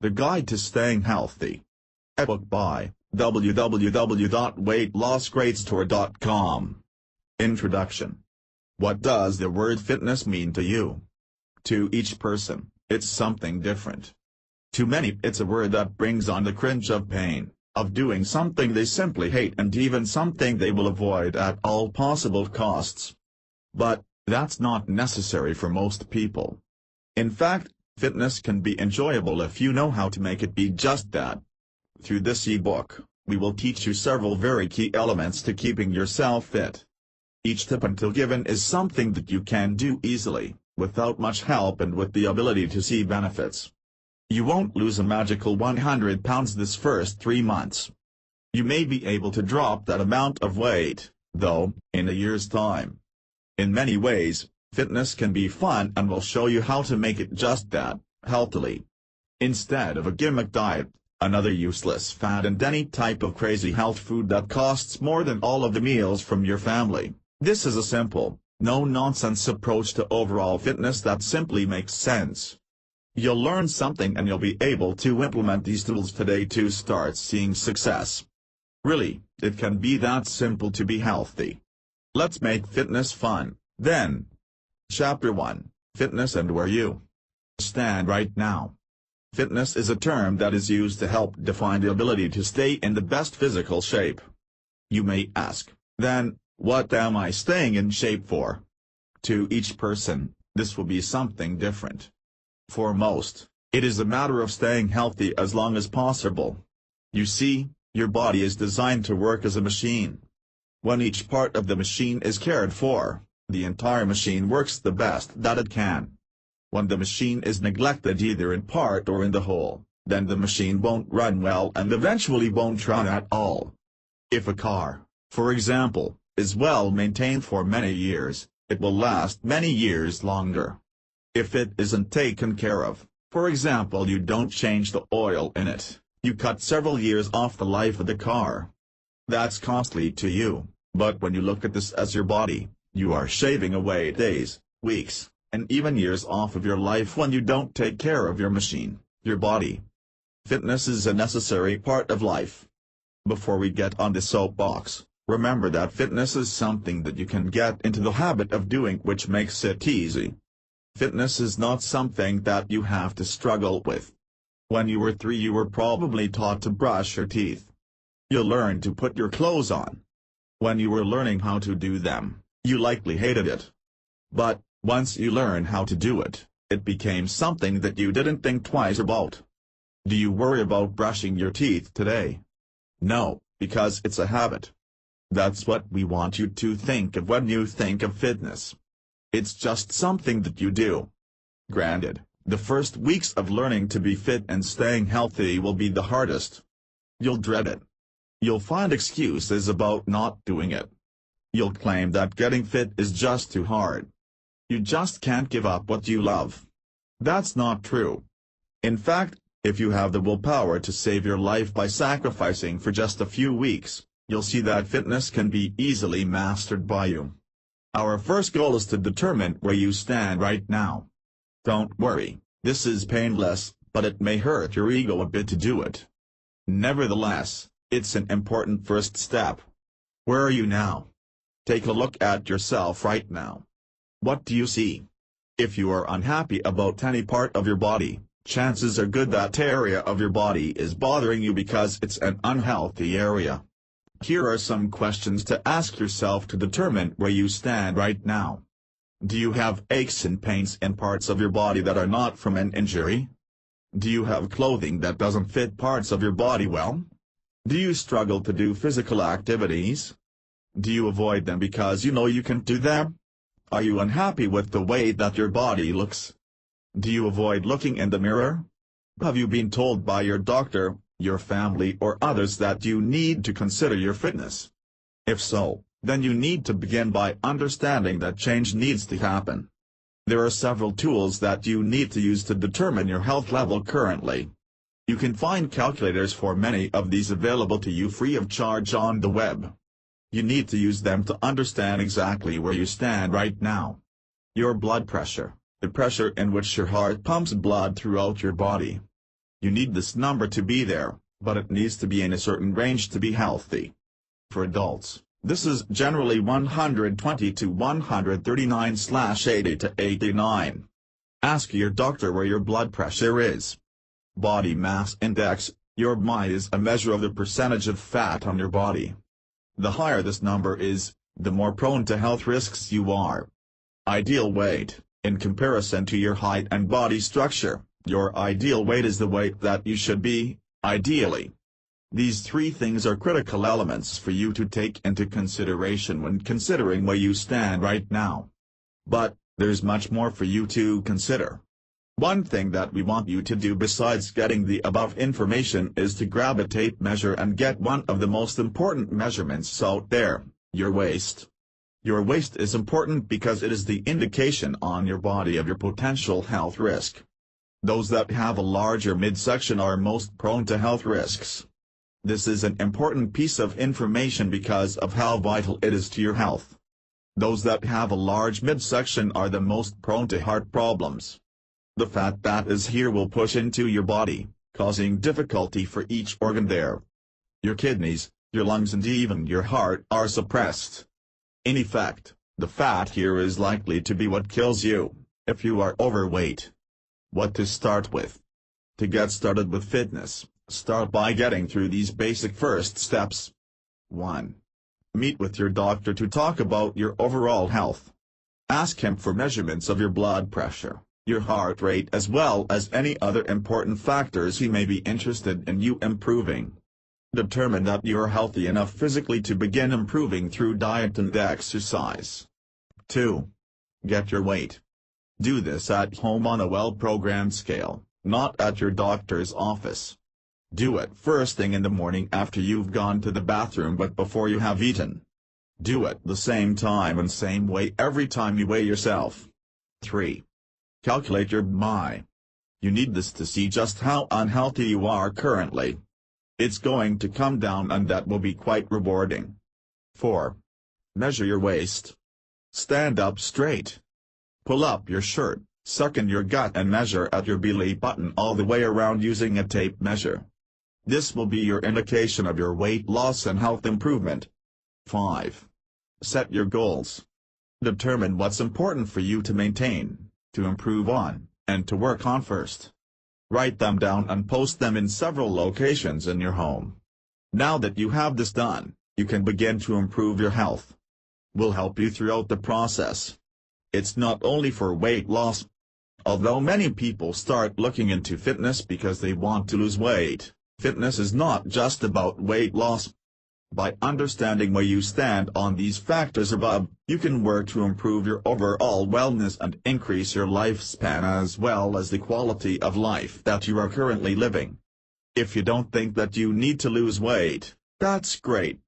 The Guide to Staying Healthy. Ebook by www.weightlossgreatstore.com. Introduction. What does the word fitness mean to you? To each person, it's something different. To many, it's a word that brings on the cringe of pain, of doing something they simply hate and even something they will avoid at all possible costs. But that's not necessary for most people. In fact, fitness can be enjoyable if you know how to make it be just that. Through this ebook, we will teach you several very key elements to keeping yourself fit. Each tip until given is something that you can do easily, without much help and with the ability to see benefits. You won't lose a magical 100 pounds this first 3 months. You may be able to drop that amount of weight, though, in a year's time. In many ways, fitness can be fun, and we'll show you how to make it just that, healthily. Instead of a gimmick diet, another useless fad and any type of crazy health food that costs more than all of the meals from your family, this is a simple, no-nonsense approach to overall fitness that simply makes sense. You'll learn something and you'll be able to implement these tools today to start seeing success. Really, it can be that simple to be healthy. Let's make fitness fun, then. Chapter 1, Fitness and Where You Stand Right Now. Fitness is a term that is used to help define the ability to stay in the best physical shape. You may ask, then, what am I staying in shape for? To each person, this will be something different. For most, it is a matter of staying healthy as long as possible. You see, your body is designed to work as a machine. When each part of the machine is cared for, the entire machine works the best that it can. When the machine is neglected either in part or in the whole, then the machine won't run well and eventually won't run at all. If a car, for example, is well maintained for many years, it will last many years longer. If it isn't taken care of, for example, you don't change the oil in it, you cut several years off the life of the car. That's costly to you, but when you look at this as your body, you are shaving away days, weeks, and even years off of your life when you don't take care of your machine, your body. Fitness is a necessary part of life. Before we get on the soapbox, remember that fitness is something that you can get into the habit of doing, which makes it easy. Fitness is not something that you have to struggle with. When you were 3, you were probably taught to brush your teeth. You learned to put your clothes on. When you were learning how to do them, you likely hated it. But, once you learned how to do it, it became something that you didn't think twice about. Do you worry about brushing your teeth today? No, because it's a habit. That's what we want you to think of when you think of fitness. It's just something that you do. Granted, the first weeks of learning to be fit and staying healthy will be the hardest. You'll dread it. You'll find excuses about not doing it. You'll claim that getting fit is just too hard. You just can't give up what you love. That's not true. In fact, if you have the willpower to save your life by sacrificing for just a few weeks, you'll see that fitness can be easily mastered by you. Our first goal is to determine where you stand right now. Don't worry, this is painless, but it may hurt your ego a bit to do it. Nevertheless, it's an important first step. Where are you now? Take a look at yourself right now. What do you see? If you are unhappy about any part of your body, chances are good that area of your body is bothering you because it's an unhealthy area. Here are some questions to ask yourself to determine where you stand right now. Do you have aches and pains in parts of your body that are not from an injury? Do you have clothing that doesn't fit parts of your body well? Do you struggle to do physical activities? Do you avoid them because you know you can't do them? Are you unhappy with the way that your body looks? Do you avoid looking in the mirror? Have you been told by your doctor, your family or others that you need to consider your fitness? If so, then you need to begin by understanding that change needs to happen. There are several tools that you need to use to determine your health level currently. You can find calculators for many of these available to you free of charge on the web. You need to use them to understand exactly where you stand right now. Your blood pressure, the pressure in which your heart pumps blood throughout your body. You need this number to be there, but it needs to be in a certain range to be healthy. For adults, this is generally 120 to 139/80 to 89. Ask your doctor where your blood pressure is. Body mass index, your BMI, is a measure of the percentage of fat on your body. The higher this number is, the more prone to health risks you are. Ideal weight, in comparison to your height and body structure, your ideal weight is the weight that you should be, ideally. These three things are critical elements for you to take into consideration when considering where you stand right now. But, there's much more for you to consider. One thing that we want you to do besides getting the above information is to grab a tape measure and get one of the most important measurements out there, your waist. Your waist is important because it is the indication on your body of your potential health risk. Those that have a larger midsection are most prone to health risks. This is an important piece of information because of how vital it is to your health. Those that have a large midsection are the most prone to heart problems. The fat that is here will push into your body, causing difficulty for each organ there. Your kidneys, your lungs and even your heart are suppressed. In effect, the fat here is likely to be what kills you, if you are overweight. What to start with? To get started with fitness, start by getting through these basic first steps. 1. Meet with your doctor to talk about your overall health. Ask him for measurements of your blood pressure, your heart rate, as well as any other important factors he may be interested in you improving. Determine that you are healthy enough physically to begin improving through diet and exercise. 2. Get your weight. Do this at home on a well-programmed scale, not at your doctor's office. Do it first thing in the morning after you've gone to the bathroom but before you have eaten. Do it the same time and same way every time you weigh yourself. 3. Calculate your BMI. You need this to see just how unhealthy you are currently. It's going to come down and that will be quite rewarding. 4. Measure your waist. Stand up straight. Pull up your shirt, suck in your gut and measure at your belly button all the way around using a tape measure. This will be your indication of your weight loss and health improvement. 5. Set your goals. Determine what's important for you to maintain, to improve on, and to work on first. Write them down and post them in several locations in your home. Now that you have this done, you can begin to improve your health. We'll help you throughout the process. It's not only for weight loss. Although many people start looking into fitness because they want to lose weight, fitness is not just about weight loss. By understanding where you stand on these factors above, you can work to improve your overall wellness and increase your lifespan as well as the quality of life that you are currently living. If you don't think that you need to lose weight, that's great.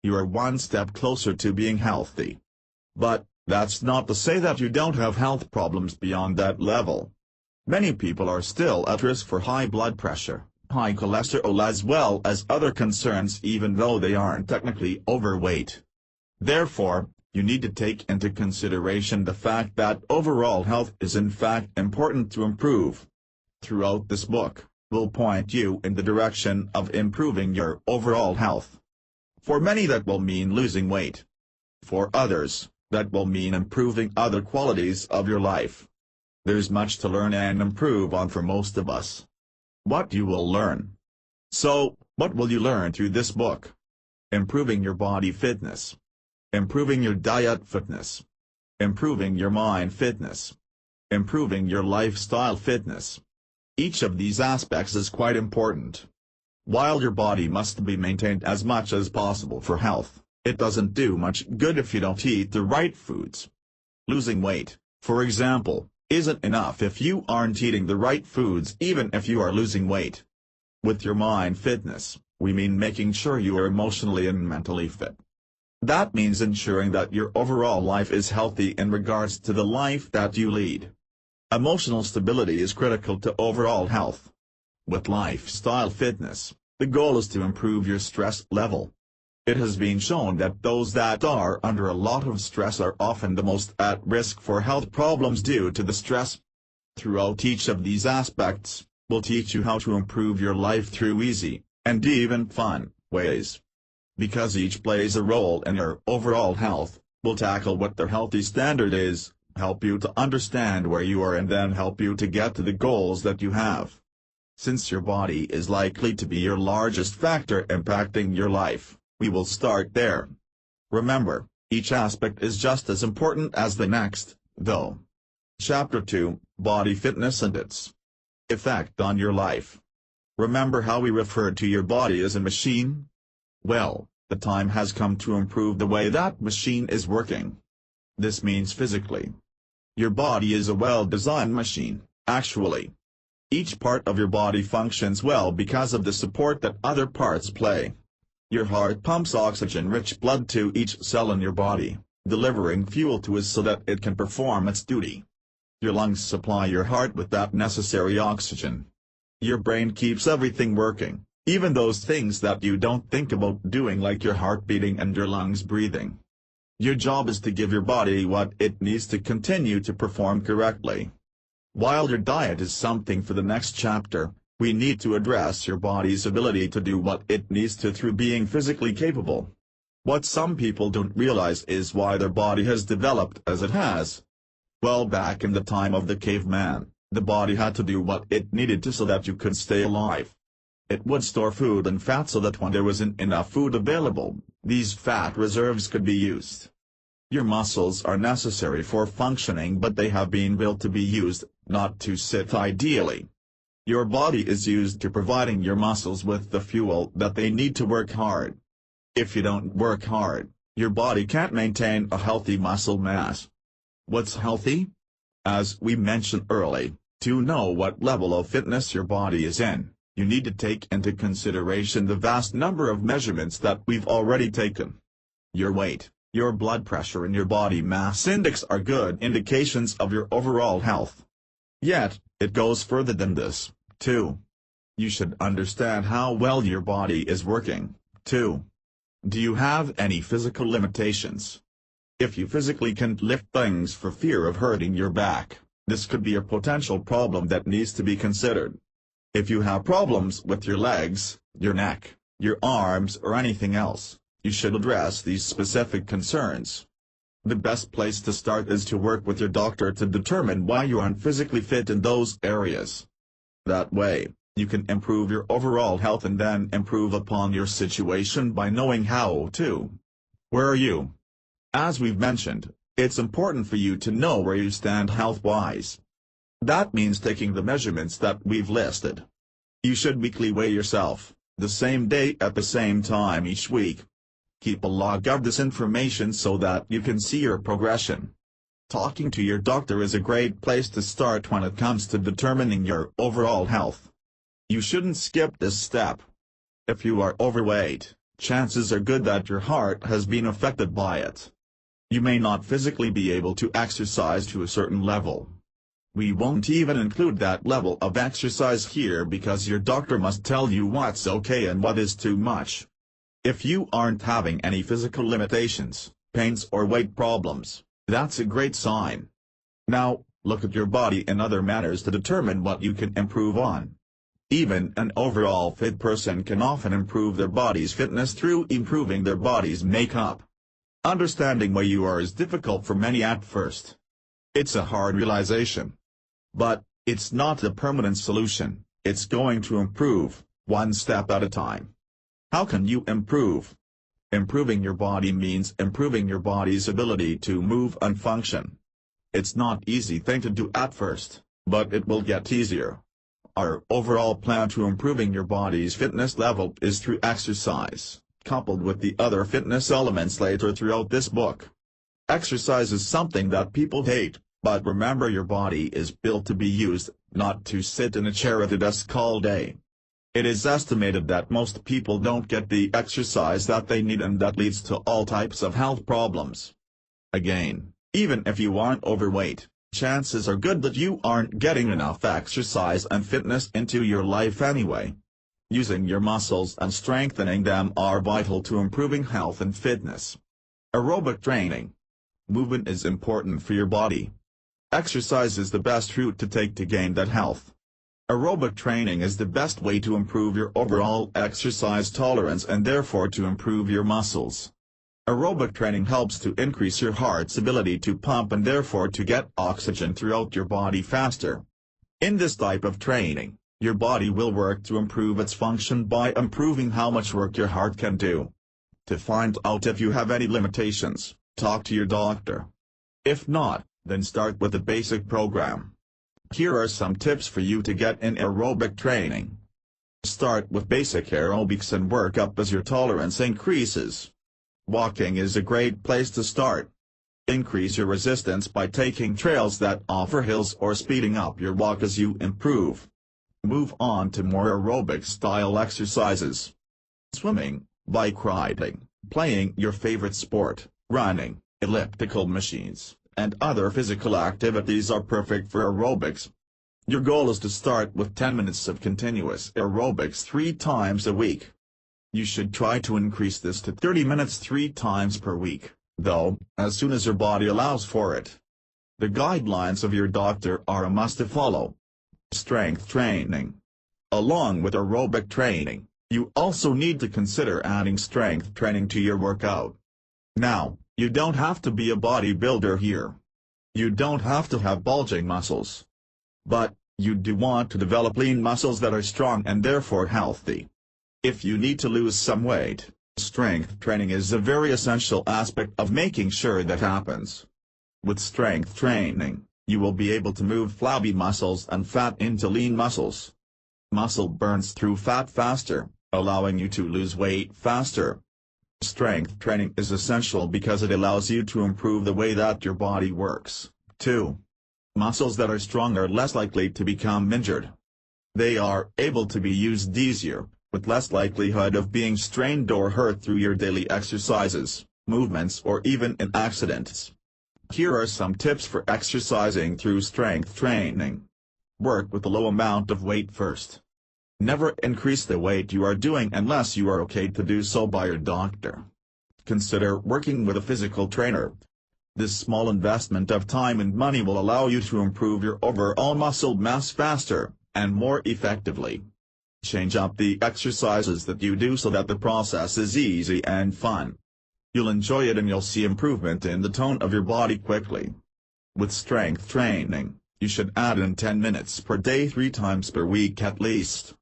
You are one step closer to being healthy. But that's not to say that you don't have health problems beyond that level. Many people are still at risk for high blood pressure, high cholesterol as well as other concerns even though they aren't technically overweight. Therefore, you need to take into consideration the fact that overall health is in fact important to improve. Throughout this book, we'll point you in the direction of improving your overall health. For many that will mean losing weight. For others, that will mean improving other qualities of your life. There's much to learn and improve on for most of us. What you will learn. So, what will you learn through this book? Improving your body fitness. Improving your diet fitness. Improving your mind fitness. Improving your lifestyle fitness. Each of these aspects is quite important. While your body must be maintained as much as possible for health, it doesn't do much good if you don't eat the right foods. Losing weight, for example, isn't enough if you aren't eating the right foods even if you are losing weight. With your mind fitness, we mean making sure you are emotionally and mentally fit. That means ensuring that your overall life is healthy in regards to the life that you lead. Emotional stability is critical to overall health. With lifestyle fitness, the goal is to improve your stress level. It has been shown that those that are under a lot of stress are often the most at risk for health problems due to the stress. Throughout each of these aspects, will teach you how to improve your life through easy, and even fun, ways. Because each plays a role in your overall health, we'll tackle what the healthy standard is, help you to understand where you are and then help you to get to the goals that you have. Since your body is likely to be your largest factor impacting your life, we will start there. Remember, each aspect is just as important as the next, though. Chapter 2, Body Fitness and its effect on your life. Remember how we referred to your body as a machine? Well, the time has come to improve the way that machine is working. This means physically. Your body is a well-designed machine, actually. Each part of your body functions well because of the support that other parts play. Your heart pumps oxygen-rich blood to each cell in your body, delivering fuel to it so that it can perform its duty. Your lungs supply your heart with that necessary oxygen. Your brain keeps everything working, even those things that you don't think about doing, like your heart beating and your lungs breathing. Your job is to give your body what it needs to continue to perform correctly. While your diet is something for the next chapter, we need to address your body's ability to do what it needs to through being physically capable. What some people don't realize is why their body has developed as it has. Well, back in the time of the caveman, the body had to do what it needed to so that you could stay alive. It would store food and fat so that when there wasn't enough food available, these fat reserves could be used. Your muscles are necessary for functioning, but they have been built to be used, not to sit ideally. Your body is used to providing your muscles with the fuel that they need to work hard. If you don't work hard, your body can't maintain a healthy muscle mass. What's healthy? As we mentioned earlier, to know what level of fitness your body is in, you need to take into consideration the vast number of measurements that we've already taken. Your weight, your blood pressure and your body mass index are good indications of your overall health. Yet, it goes further than this, too. You should understand how well your body is working, too. Do you have any physical limitations? If you physically can't lift things for fear of hurting your back, this could be a potential problem that needs to be considered. If you have problems with your legs, your neck, your arms or anything else, you should address these specific concerns. The best place to start is to work with your doctor to determine why you aren't physically fit in those areas. That way, you can improve your overall health and then improve upon your situation by knowing how to. Where are you? As we've mentioned, it's important for you to know where you stand health-wise. That means taking the measurements that we've listed. You should weekly weigh yourself, the same day at the same time each week. Keep a log of this information so that you can see your progression. Talking to your doctor is a great place to start when it comes to determining your overall health. You shouldn't skip this step. If you are overweight, chances are good that your heart has been affected by it. You may not physically be able to exercise to a certain level. We won't even include that level of exercise here because your doctor must tell you what's okay and what is too much. If you aren't having any physical limitations, pains or weight problems, that's a great sign. Now, look at your body in other manners to determine what you can improve on. Even an overall fit person can often improve their body's fitness through improving their body's makeup. Understanding where you are is difficult for many at first. It's a hard realization. But, it's not a permanent solution, it's going to improve, one step at a time. How can you improve? Improving your body means improving your body's ability to move and function. It's not an easy thing to do at first, but it will get easier. Our overall plan to improving your body's fitness level is through exercise, coupled with the other fitness elements later throughout this book. Exercise is something that people hate, but remember your body is built to be used, not to sit in a chair at a desk all day. It is estimated that most people don't get the exercise that they need, and that leads to all types of health problems. Again, even if you aren't overweight, chances are good that you aren't getting enough exercise and fitness into your life anyway. Using your muscles and strengthening them are vital to improving health and fitness. Aerobic training. Movement is important for your body. Exercise is the best route to take to gain that health. Aerobic training is the best way to improve your overall exercise tolerance and therefore to improve your muscles. Aerobic training helps to increase your heart's ability to pump and therefore to get oxygen throughout your body faster. In this type of training, your body will work to improve its function by improving how much work your heart can do. To find out if you have any limitations, talk to your doctor. If not, then start with the basic program. Here are some tips for you to get in aerobic training. Start with basic aerobics and work up as your tolerance increases. Walking is a great place to start. Increase your resistance by taking trails that offer hills or speeding up your walk as you improve. Move on to more aerobic-style exercises. Swimming, bike riding, playing your favorite sport, running, elliptical machines, and other physical activities are perfect for aerobics. Your goal is to start with 10 minutes of continuous aerobics 3 times a week. You should try to increase this to 30 minutes 3 times per week, though, as soon as your body allows for it. The guidelines of your doctor are a must to follow. Strength training. Along with aerobic training, you also need to consider adding strength training to your workout. Now, you don't have to be a bodybuilder here. You don't have to have bulging muscles. But, you do want to develop lean muscles that are strong and therefore healthy. If you need to lose some weight, strength training is a very essential aspect of making sure that happens. With strength training, you will be able to move flabby muscles and fat into lean muscles. Muscle burns through fat faster, allowing you to lose weight faster. Strength training is essential because it allows you to improve the way that your body works, too. Muscles that are strong are less likely to become injured. They are able to be used easier, with less likelihood of being strained or hurt through your daily exercises, movements or even in accidents. Here are some tips for exercising through strength training. Work with a low amount of weight first. Never increase the weight you are doing unless you are okay to do so by your doctor. Consider working with a physical trainer. This small investment of time and money will allow you to improve your overall muscle mass faster and more effectively. Change up the exercises that you do so that the process is easy and fun. You'll enjoy it and you'll see improvement in the tone of your body quickly. With strength training, you should add in 10 minutes per day 3 times per week at least.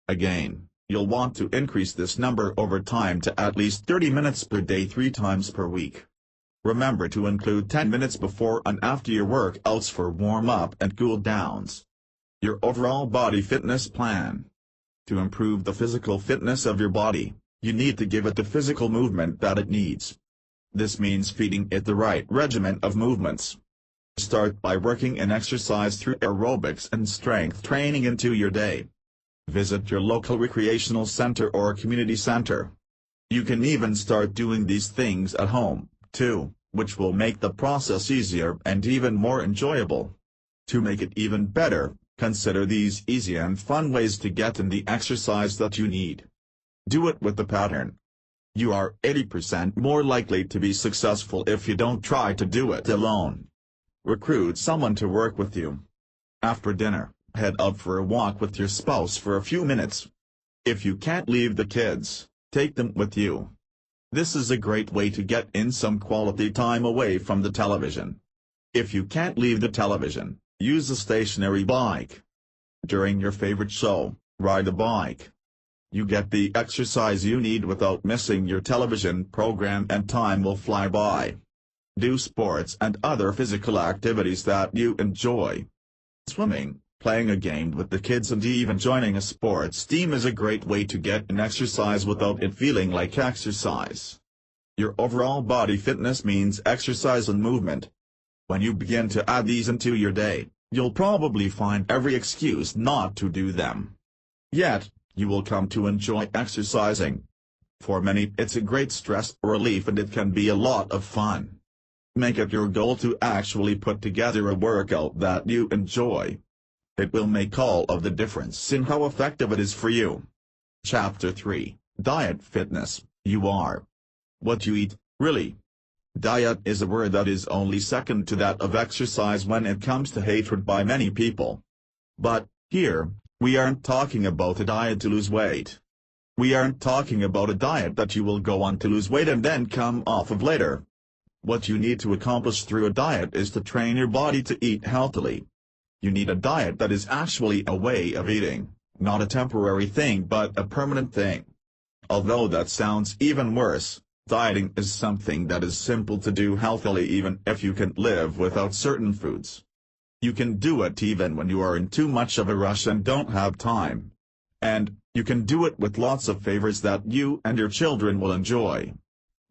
Again, you'll want to increase this number over time to at least 30 minutes per day 3 times per week. Remember to include 10 minutes before and after your workouts for warm-up and cool-downs. Your overall body fitness plan. To improve the physical fitness of your body, you need to give it the physical movement that it needs. This means feeding it the right regimen of movements. Start by working in exercise through aerobics and strength training into your day. Visit your local recreational center or community center. You can even start doing these things at home, too, which will make the process easier and even more enjoyable. To make it even better, consider these easy and fun ways to get in the exercise that you need. Do it with the pattern. You are 80% more likely to be successful if you don't try to do it alone. Recruit someone to work with you. After dinner, head out for a walk with your spouse for a few minutes. If you can't leave the kids, take them with you. This is a great way to get in some quality time away from the television. If you can't leave the television, use a stationary bike. During your favorite show, ride a bike. You get the exercise you need without missing your television program and time will fly by. Do sports and other physical activities that you enjoy. Swimming, playing a game with the kids and even joining a sports team is a great way to get an exercise without it feeling like exercise. Your overall body fitness means exercise and movement. When you begin to add these into your day, you'll probably find every excuse not to do them. Yet, you will come to enjoy exercising. For many, it's a great stress relief and it can be a lot of fun. Make it your goal to actually put together a workout that you enjoy. It will make all of the difference in how effective it is for you. Chapter 3, Diet Fitness. You are what you eat, really. Diet is a word that is only second to that of exercise when it comes to hatred by many people. But, here, We aren't talking about a diet to lose weight. We aren't talking about a diet that you will go on to lose weight and then come off of later. What you need to accomplish through a diet is to train your body to eat healthily. You need a diet that is actually a way of eating, not a temporary thing but a permanent thing. Although that sounds even worse, dieting is something that is simple to do healthily even if you can live without certain foods. You can do it even when you are in too much of a rush and don't have time. And you can do it with lots of favors that you and your children will enjoy.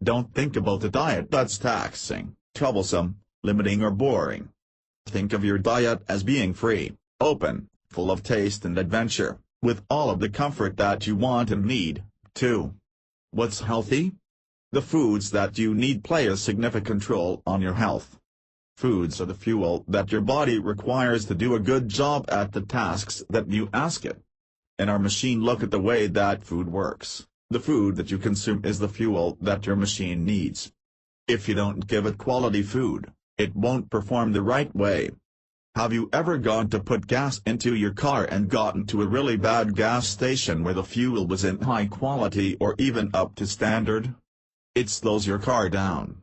Don't think about a diet that's taxing, troublesome, limiting or boring. Think of your diet as being free, open, full of taste and adventure, with all of the comfort that you want and need, too. What's healthy? The foods that you need play a significant role on your health. Foods are the fuel that your body requires to do a good job at the tasks that you ask it. In our machine, look at the way that food works. The food that you consume is the fuel that your machine needs. If you don't give it quality food, it won't perform the right way. Have you ever gone to put gas into your car and gotten to a really bad gas station where the fuel wasn't high quality or even up to standard? It slows your car down.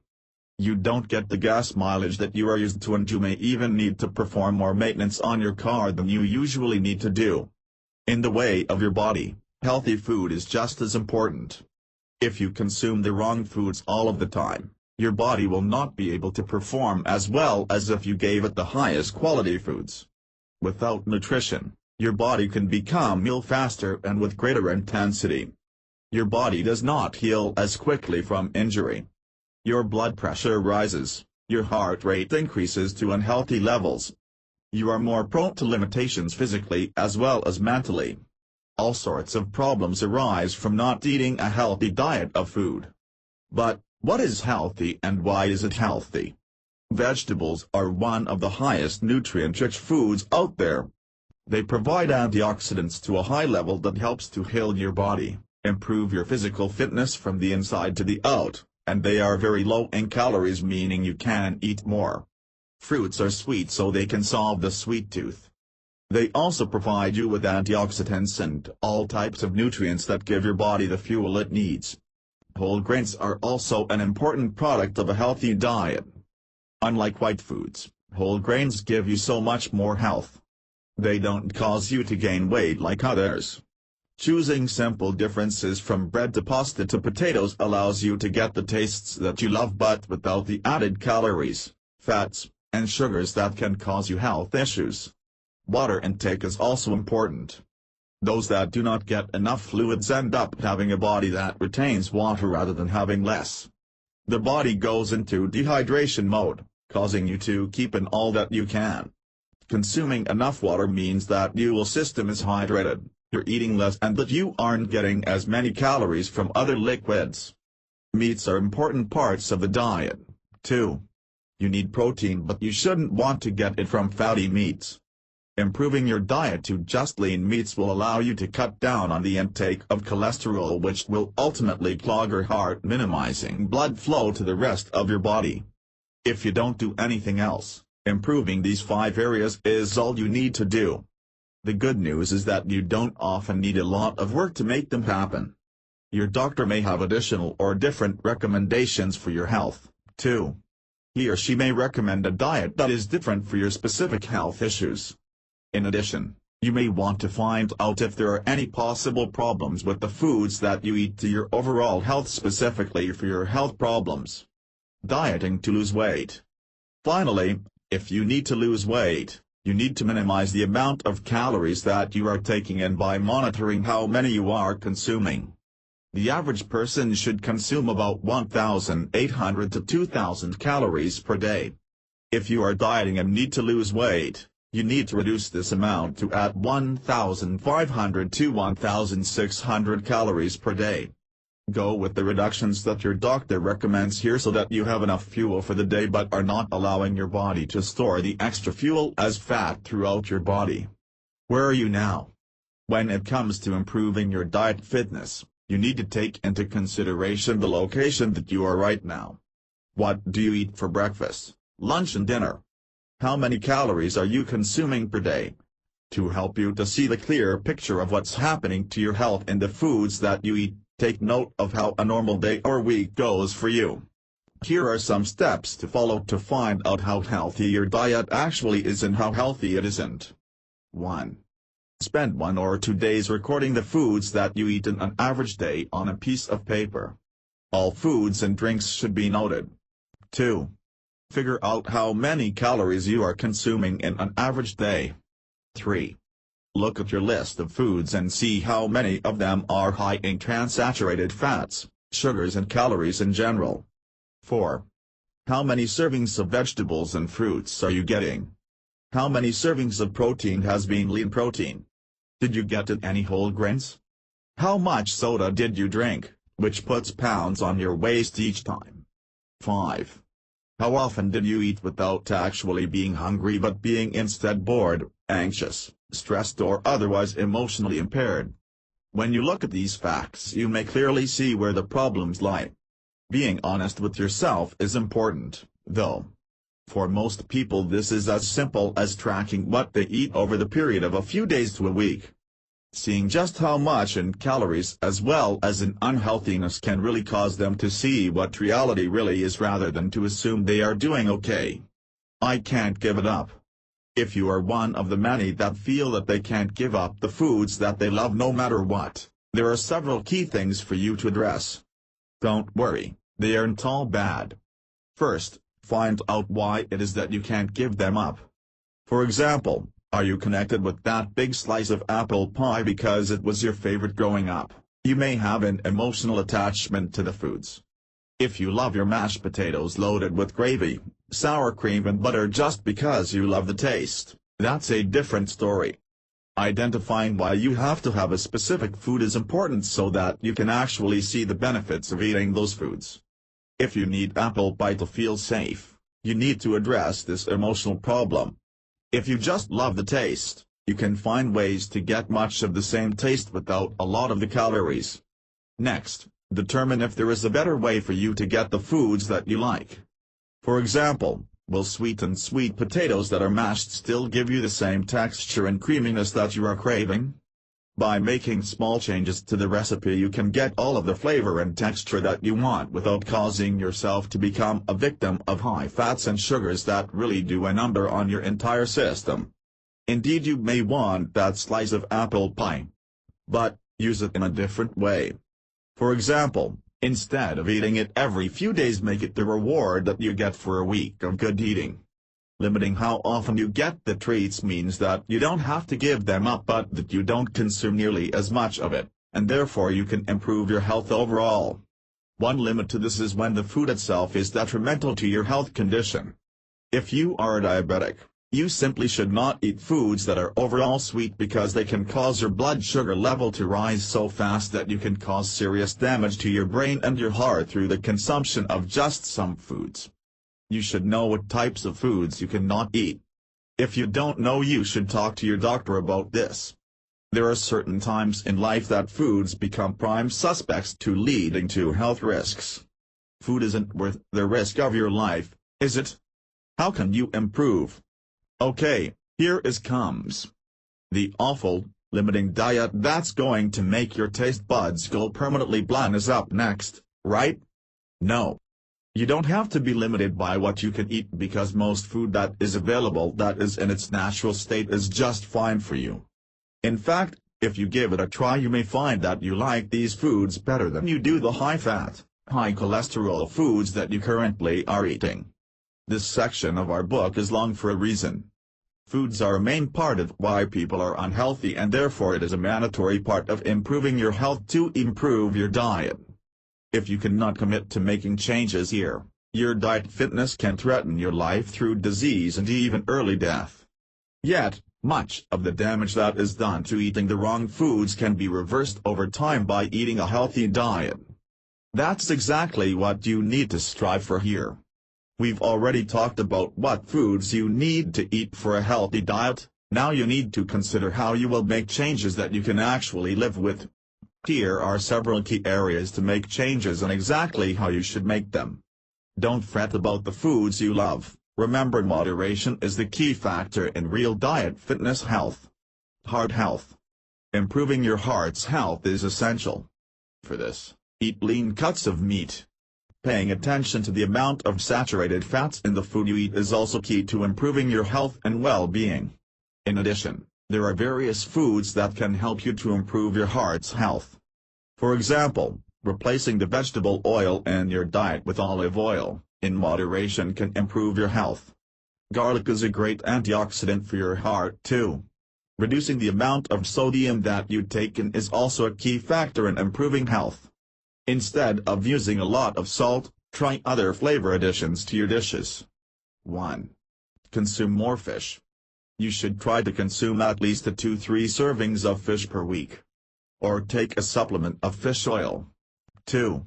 You don't get the gas mileage that you are used to, and you may even need to perform more maintenance on your car than you usually need to do. In the way of your body, healthy food is just as important. If you consume the wrong foods all of the time, your body will not be able to perform as well as if you gave it the highest quality foods. Without nutrition, your body can become ill faster and with greater intensity. Your body does not heal as quickly from injury. Your blood pressure rises, your heart rate increases to unhealthy levels. You are more prone to limitations physically as well as mentally. All sorts of problems arise from not eating a healthy diet of food. But, what is healthy and why is it healthy? Vegetables are one of the highest nutrient-rich foods out there. They provide antioxidants to a high level that helps to heal your body, improve your physical fitness from the inside to the out, and they are very low in calories, meaning you can eat more. Fruits are sweet so they can solve the sweet tooth. They also provide you with antioxidants and all types of nutrients that give your body the fuel it needs. Whole grains are also an important product of a healthy diet. Unlike white foods, whole grains give you so much more health. They don't cause you to gain weight like others. Choosing simple differences from bread to pasta to potatoes allows you to get the tastes that you love but without the added calories, fats, and sugars that can cause you health issues. Water intake is also important. Those that do not get enough fluids end up having a body that retains water rather than having less. The body goes into dehydration mode, causing you to keep in all that you can. Consuming enough water means that your system is hydrated, you're eating less, and that you aren't getting as many calories from other liquids. Meats are important parts of the diet, too. You need protein, but you shouldn't want to get it from fatty meats. Improving your diet to just lean meats will allow you to cut down on the intake of cholesterol, which will ultimately clog your heart, minimizing blood flow to the rest of your body. If you don't do anything else, improving these 5 areas is all you need to do. The good news is that you don't often need a lot of work to make them happen. Your doctor may have additional or different recommendations for your health, too. He or she may recommend a diet that is different for your specific health issues. In addition, you may want to find out if there are any possible problems with the foods that you eat to your overall health, specifically for your health problems. Dieting to lose weight. Finally, if you need to lose weight, you need to minimize the amount of calories that you are taking in by monitoring how many you are consuming. The average person should consume about 1,800 to 2,000 calories per day. If you are dieting and need to lose weight, you need to reduce this amount to at 1,500 to 1,600 calories per day. Go with the reductions that your doctor recommends here so that you have enough fuel for the day but are not allowing your body to store the extra fuel as fat throughout your body. Where are you now? When it comes to improving your diet fitness, you need to take into consideration the location that you are right now. What do you eat for breakfast, lunch and dinner? How many calories are you consuming per day? To help you to see the clear picture of what's happening to your health in the foods that you eat, take note of how a normal day or week goes for you. Here are some steps to follow to find out how healthy your diet actually is and how healthy it isn't. 1. Spend 1 or 2 days recording the foods that you eat in an average day on a piece of paper. All foods and drinks should be noted. 2. Figure out how many calories you are consuming in an average day. 3. Look at your list of foods and see how many of them are high in transaturated fats, sugars and calories in general. 4. How many servings of vegetables and fruits are you getting? How many servings of protein has been lean protein? Did you get any whole grains? How much soda did you drink, which puts pounds on your waist each time? 5. How often did you eat without actually being hungry but being instead bored, anxious, stressed or otherwise emotionally impaired? When you look at these facts you may clearly see where the problems lie. Being honest with yourself is important, though. For most people this is as simple as tracking what they eat over the period of a few days to a week. Seeing just how much in calories as well as in unhealthiness can really cause them to see what reality really is rather than to assume they are doing okay. I can't give it up. If you are one of the many that feel that they can't give up the foods that they love no matter what, there are several key things for you to address. Don't worry, they aren't all bad. First, find out why it is that you can't give them up. For example, are you connected with that big slice of apple pie because it was your favorite growing up? You may have an emotional attachment to the foods. If you love your mashed potatoes loaded with gravy, sour cream and butter just because you love the taste, that's a different story. Identifying why you have to have a specific food is important so that you can actually see the benefits of eating those foods. If you need apple pie to feel safe, you need to address this emotional problem. If you just love the taste, you can find ways to get much of the same taste without a lot of the calories. Next, determine if there is a better way for you to get the foods that you like. For example, will sweetened sweet potatoes that are mashed still give you the same texture and creaminess that you are craving? By making small changes to the recipe you can get all of the flavor and texture that you want without causing yourself to become a victim of high fats and sugars that really do a number on your entire system. Indeed, you may want that slice of apple pie, but use it in a different way. For example, instead of eating it every few days, make it the reward that you get for a week of good eating. Limiting how often you get the treats means that you don't have to give them up but that you don't consume nearly as much of it, and therefore you can improve your health overall. One limit to this is when the food itself is detrimental to your health condition. If you are a diabetic, you simply should not eat foods that are overall sweet because they can cause your blood sugar level to rise so fast that you can cause serious damage to your brain and your heart through the consumption of just some foods. You should know what types of foods you cannot eat. If you don't know, you should talk to your doctor about this. There are certain times in life that foods become prime suspects to leading to health risks. Food isn't worth the risk of your life, is it? How can you improve? Okay, here comes. The awful, limiting diet that's going to make your taste buds go permanently blind is up next, right? No. You don't have to be limited by what you can eat because most food that is available that is in its natural state is just fine for you. In fact, if you give it a try you may find that you like these foods better than you do the high-fat, high-cholesterol foods that you currently are eating. This section of our book is long for a reason. Foods are a main part of why people are unhealthy and therefore it is a mandatory part of improving your health to improve your diet. If you cannot commit to making changes here, your diet fitness can threaten your life through disease and even early death. Yet, much of the damage that is done to eating the wrong foods can be reversed over time by eating a healthy diet. That's exactly what you need to strive for here. We've already talked about what foods you need to eat for a healthy diet, now you need to consider how you will make changes that you can actually live with. Here are several key areas to make changes and exactly how you should make them. Don't fret about the foods you love, remember moderation is the key factor in real diet fitness health. Heart health. Improving your heart's health is essential. For this, eat lean cuts of meat. Paying attention to the amount of saturated fats in the food you eat is also key to improving your health and well-being. In addition, there are various foods that can help you to improve your heart's health. For example, replacing the vegetable oil in your diet with olive oil, in moderation, can improve your health. Garlic is a great antioxidant for your heart too. Reducing the amount of sodium that you take in is also a key factor in improving health. Instead of using a lot of salt, try other flavor additions to your dishes. 1. Consume more fish. You should try to consume at least 2-3 servings of fish per week. Or take a supplement of fish oil. 2.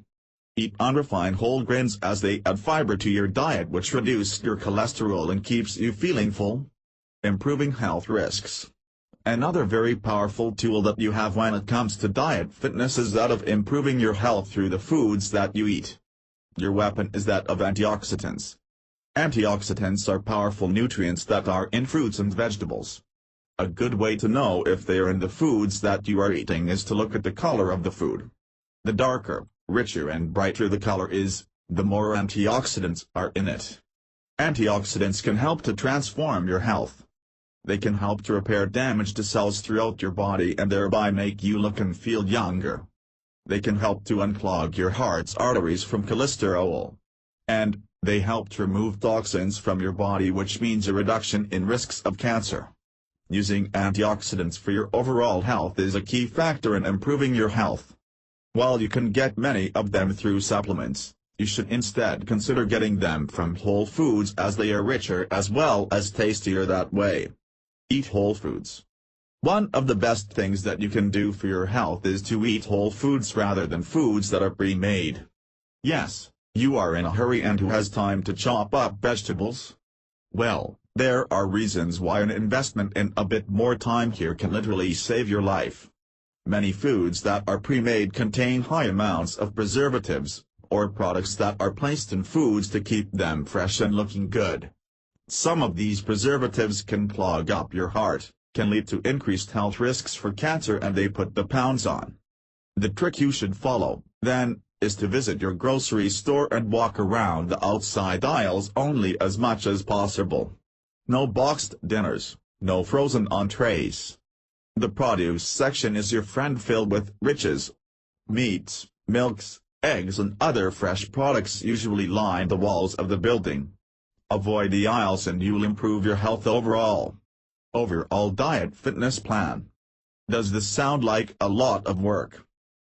Eat unrefined whole grains as they add fiber to your diet, which reduces your cholesterol and keeps you feeling full. Improving health risks. Another very powerful tool that you have when it comes to diet fitness is that of improving your health through the foods that you eat. Your weapon is that of antioxidants. Antioxidants are powerful nutrients that are in fruits and vegetables. A good way to know if they are in the foods that you are eating is to look at the color of the food. The darker, richer and brighter the color is, the more antioxidants are in it. Antioxidants can help to transform your health. They can help to repair damaged cells throughout your body and thereby make you look and feel younger. They can help to unclog your heart's arteries from cholesterol. And they help to remove toxins from your body, which means a reduction in risks of cancer. Using antioxidants for your overall health is a key factor in improving your health. While you can get many of them through supplements, you should instead consider getting them from whole foods, as they are richer as well as tastier that way. Eat whole foods. One of the best things that you can do for your health is to eat whole foods rather than foods that are pre-made. Yes, you are in a hurry, and who has time to chop up vegetables? Well, there are reasons why an investment in a bit more time here can literally save your life. Many foods that are pre-made contain high amounts of preservatives, or products that are placed in foods to keep them fresh and looking good. Some of these preservatives can clog up your heart, can lead to increased health risks for cancer, and they put the pounds on. The trick you should follow, then, is to visit your grocery store and walk around the outside aisles only as much as possible. No boxed dinners, no frozen entrees. The produce section is your friend, filled with riches. Meats, milks, eggs and other fresh products usually line the walls of the building. Avoid the aisles and you'll improve your health overall. Overall diet fitness plan. Does this sound like a lot of work?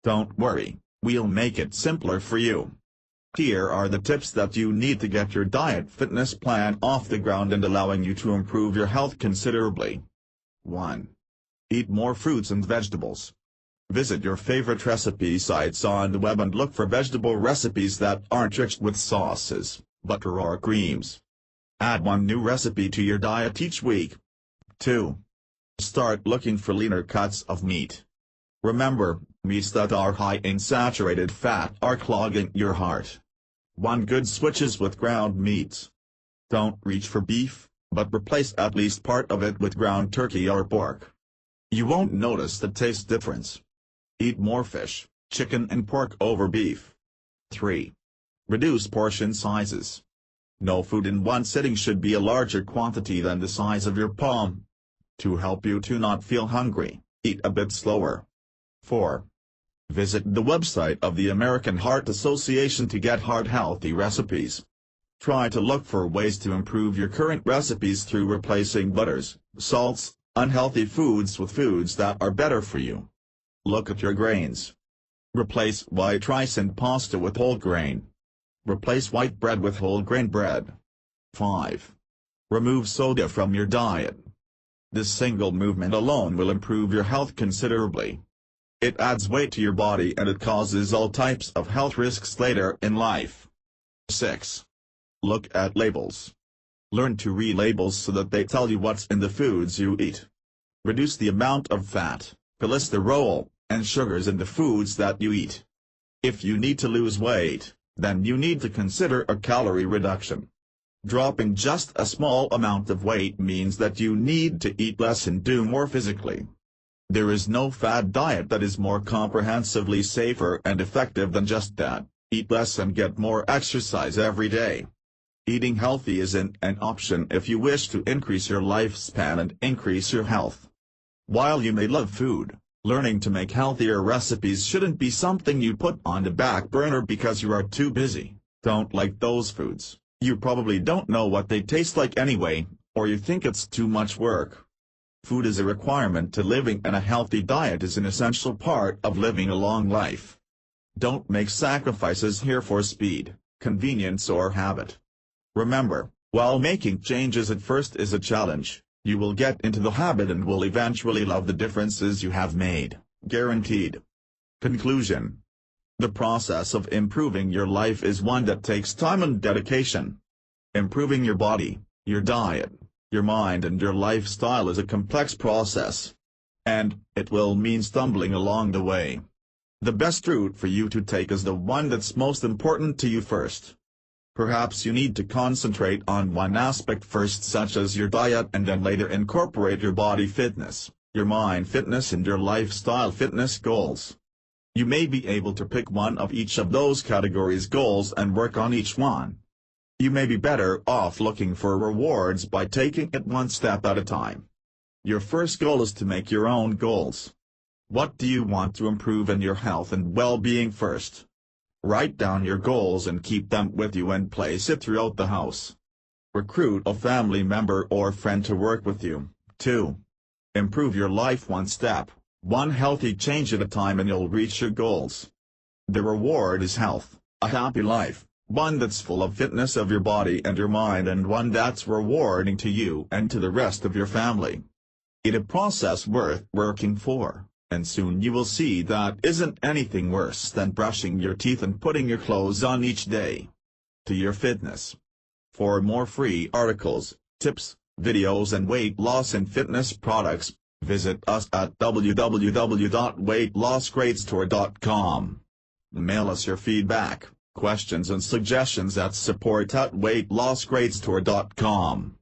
Don't worry, we'll make it simpler for you. Here are the tips that you need to get your diet fitness plan off the ground and allowing you to improve your health considerably. 1. Eat more fruits and vegetables. Visit your favorite recipe sites on the web and look for vegetable recipes that aren't rich with sauces, butter or creams. Add one new recipe to your diet each week. 2. Start looking for leaner cuts of meat. Remember, meats that are high in saturated fat are clogging your heart. One good switch is with ground meats. Don't reach for beef, but replace at least part of it with ground turkey or pork. You won't notice the taste difference. Eat more fish, chicken and pork over beef. 3. Reduce portion sizes. No food in one sitting should be a larger quantity than the size of your palm. To help you to not feel hungry, eat a bit slower. 4. Visit the website of the American Heart Association to get heart-healthy recipes. Try to look for ways to improve your current recipes through replacing butters, salts, unhealthy foods with foods that are better for you. Look at your grains. Replace white rice and pasta with whole grain. Replace white bread with whole grain bread. 5. Remove soda from your diet. This single movement alone will improve your health considerably. It adds weight to your body and it causes all types of health risks later in life. 6. Look at labels. Learn to read labels so that they tell you what's in the foods you eat. Reduce the amount of fat, cholesterol, and sugars in the foods that you eat. If you need to lose weight, then you need to consider a calorie reduction. Dropping just a small amount of weight means that you need to eat less and do more physically. There is no fad diet that is more comprehensively safer and effective than just that: eat less and get more exercise every day. Eating healthy isn't an option if you wish to increase your lifespan and increase your health. While you may love food, learning to make healthier recipes shouldn't be something you put on the back burner because you are too busy, don't like those foods, you probably don't know what they taste like anyway, or you think it's too much work. Food is a requirement to living, and a healthy diet is an essential part of living a long life. Don't make sacrifices here for speed, convenience or habit. Remember, while making changes at first is a challenge, you will get into the habit and will eventually love the differences you have made, guaranteed. Conclusion: the process of improving your life is one that takes time and dedication. Improving your body, your diet, your mind and your lifestyle is a complex process. And it will mean stumbling along the way. The best route for you to take is the one that's most important to you first. Perhaps you need to concentrate on one aspect first, such as your diet, and then later incorporate your body fitness, your mind fitness and your lifestyle fitness goals. You may be able to pick one of each of those categories goals and work on each one. You may be better off looking for rewards by taking it one step at a time. Your first goal is to make your own goals. What do you want to improve in your health and well-being first? Write down your goals and keep them with you and place it throughout the house. Recruit a family member or friend to work with you. 2. Improve your life one step, one healthy change at a time, and you'll reach your goals. The reward is health, a happy life, one that's full of fitness of your body and your mind, and one that's rewarding to you and to the rest of your family. It's a process worth working for. And soon you will see that isn't anything worse than brushing your teeth and putting your clothes on each day. To your fitness. For more free articles, tips, videos and weight loss and fitness products, visit us at www.weightlossgreatstore.com. Mail us your feedback, questions and suggestions at support@weightlossgreatstore.com.